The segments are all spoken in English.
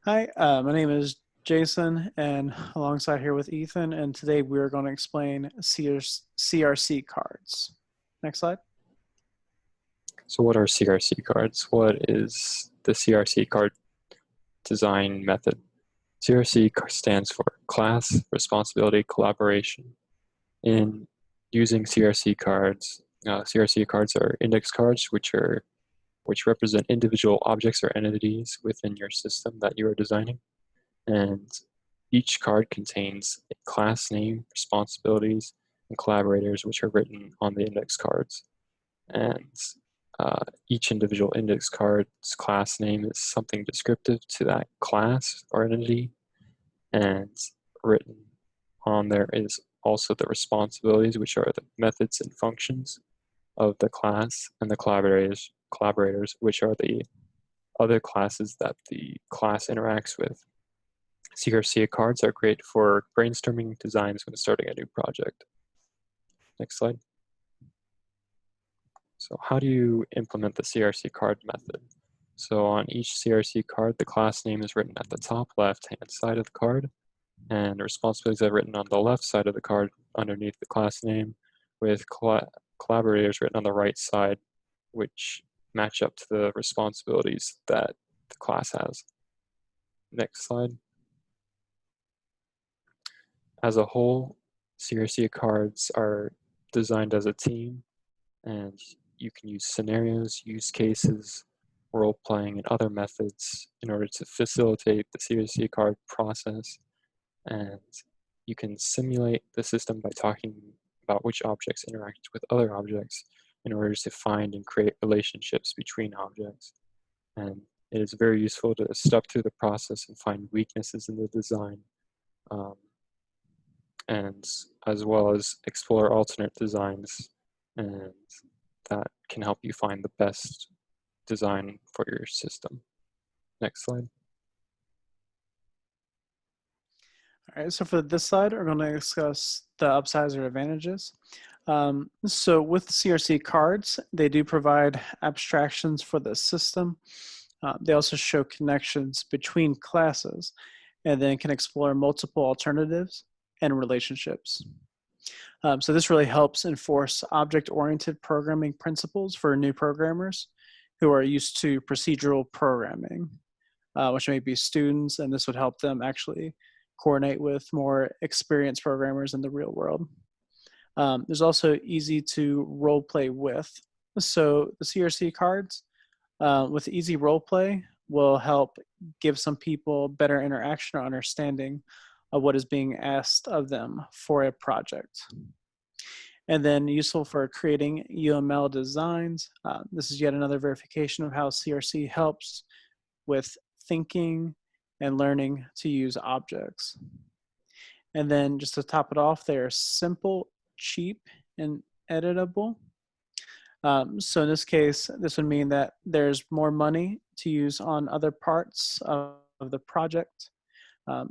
Hi, my name is Jason, and alongside here with Ethan, and today we're going to explain CRC cards. Next slide. So what are CRC cards? What is the CRC card design method? CRC stands for Class, Responsibility, Collaboration. In using CRC cards are index cards, which represent individual objects or entities within your system that you are designing. And each card contains a class name, responsibilities, and collaborators, which are written on the index cards. And each individual index card's class name is something descriptive to that class or entity, and written on there is also the responsibilities, which are the methods and functions of the class, and the collaborators, which are the other classes that the class interacts with. CRC cards are great for brainstorming designs when starting a new project. Next slide. So how do you implement the CRC card method? So on each CRC card, the class name is written at the top left-hand side of the card, and the responsibilities are written on the left side of the card underneath the class name, with collaborators written on the right side, which match up to the responsibilities that the class has. Next slide. As a whole, CRC cards are designed as a team, and you can use scenarios, use cases, role-playing, and other methods in order to facilitate the CRC card process. And you can simulate the system by talking about which objects interact with other objects in order to find and create relationships between objects. And it is very useful to step through the process and find weaknesses in the design, and as well as explore alternate designs, and that can help you find the best design for your system. Next slide. All right, so for this slide, we're going to discuss the upsides or advantages. So with CRC cards, they do provide abstractions for the system. They also show connections between classes, and then can explore multiple alternatives and relationships. So this really helps enforce object-oriented programming principles for new programmers who are used to procedural programming, which may be students, and this would help them actually coordinate with more experienced programmers in the real world. There's also easy to role play with. So the CRC cards with easy role play will help give some people better interaction or understanding of what is being asked of them for a project. And then useful for creating UML designs. This is yet another verification of how CRC helps with thinking and learning to use objects. And then just to top it off, they are simple, cheap, and editable. So in this case, this would mean that there's more money to use on other parts of the project.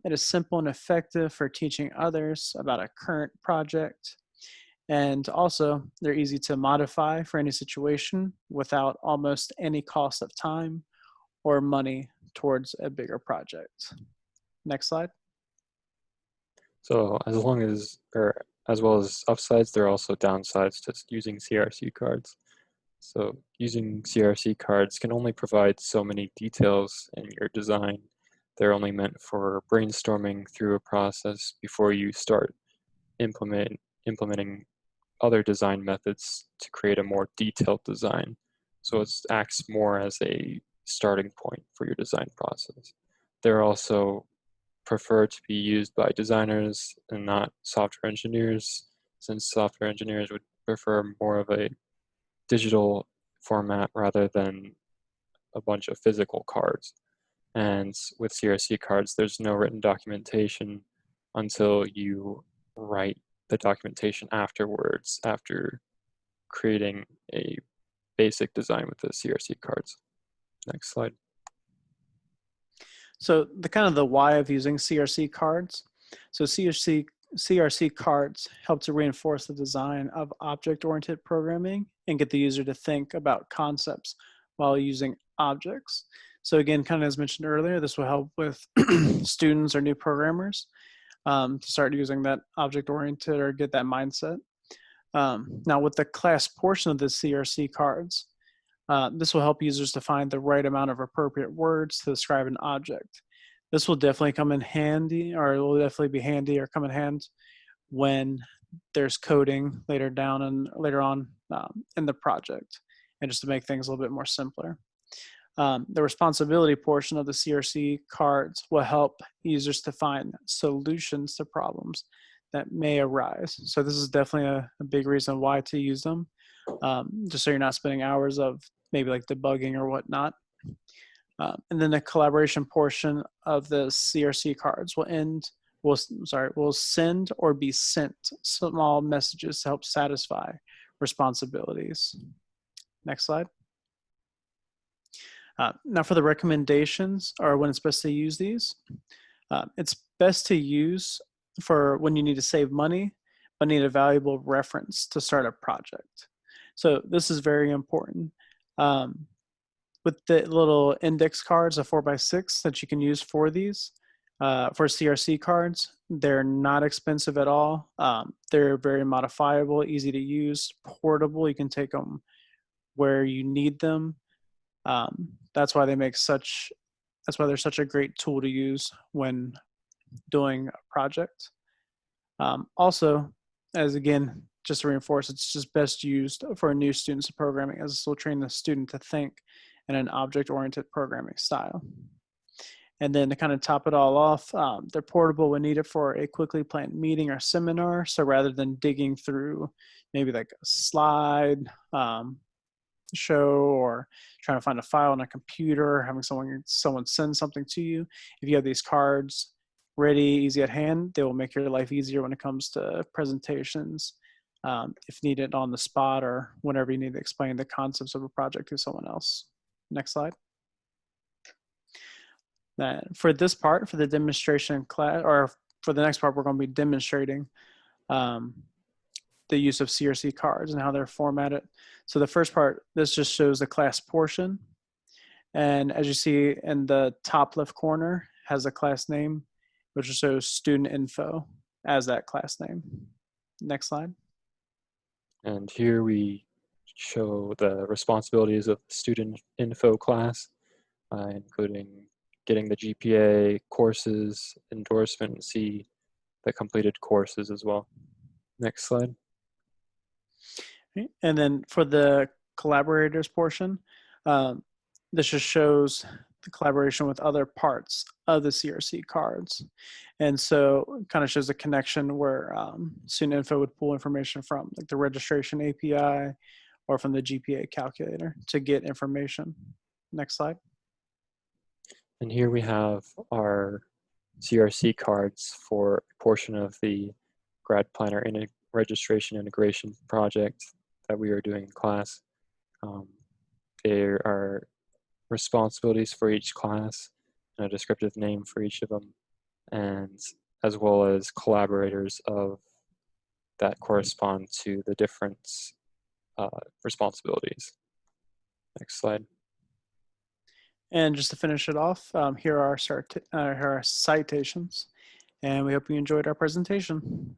It is simple and effective for teaching others about a current project. And also, they're easy to modify for any situation without almost any cost of time or money towards a bigger project. Next slide. So as well as upsides, there are also downsides to using CRC cards. So using CRC cards can only provide so many details in your design. They're only meant for brainstorming through a process before you start implementing other design methods to create a more detailed design. So it acts more as a starting point for your design process. They're also preferred to be used by designers and not software engineers, since software engineers would prefer more of a digital format rather than a bunch of physical cards. And with CRC cards, there's no written documentation until you write the documentation afterwards, after creating a basic design with the CRC cards. Next slide. So the why of using CRC cards. So CRC cards help to reinforce the design of object-oriented programming and get the user to think about concepts while using objects. So again, kind of as mentioned earlier, this will help with students or new programmers to start using that object-oriented or get that mindset. Now with the class portion of the CRC cards, this will help users to find the right amount of appropriate words to describe an object. This will definitely come in handy, or it will definitely be handy or come in hand when there's coding later on in the project, and just to make things a little bit more simpler. The responsibility portion of the CRC cards will help users to find solutions to problems that may arise. So this is definitely a big reason why to use them, just so you're not spending hours of maybe like debugging or whatnot. And then the collaboration portion of the CRC cards will send or be sent small messages to help satisfy responsibilities. Next slide. Now for the recommendations, or when it's best to use these, it's best to use for when you need to save money, but need a valuable reference to start a project. So this is very important. With the little index cards, a 4x6 that you can use for these, for CRC cards, they're not expensive at all. They're very modifiable, easy to use, portable. You can take them where you need them. That's why they're such a great tool to use when doing a project. Also, as again, just to reinforce, it's just best used for new students of programming, as this will train the student to think in an object-oriented programming style. And then to kind of top it all off, they're portable when needed for a quickly planned meeting or seminar. So rather than digging through maybe like a slide show or trying to find a file on a computer, having someone send something to you, if you have these cards ready, easy at hand, they will make your life easier when it comes to presentations, if needed on the spot or whenever you need to explain the concepts of a project to someone else. Next slide. For this part, for the demonstration class, or for the next part, we're going to be demonstrating the use of CRC cards and how they're formatted. So the first part, this just shows the class portion. And as you see in the top left corner, has a class name, which shows student info as that class name. Next slide. And here we show the responsibilities of the student info class, including getting the GPA, courses, endorsement, and see the completed courses as well. Next slide. And then for the collaborators portion, this just shows the collaboration with other parts of the CRC cards. And so it kind of shows a connection where student info would pull information from like the registration API or from the GPA calculator to get information. Next slide. And here we have our CRC cards for a portion of the grad planner registration integration project that we are doing in class. There are responsibilities for each class and a descriptive name for each of them, and as well as collaborators of that correspond to the different responsibilities. Next slide. And just to finish it off, here are our citations, and we hope you enjoyed our presentation.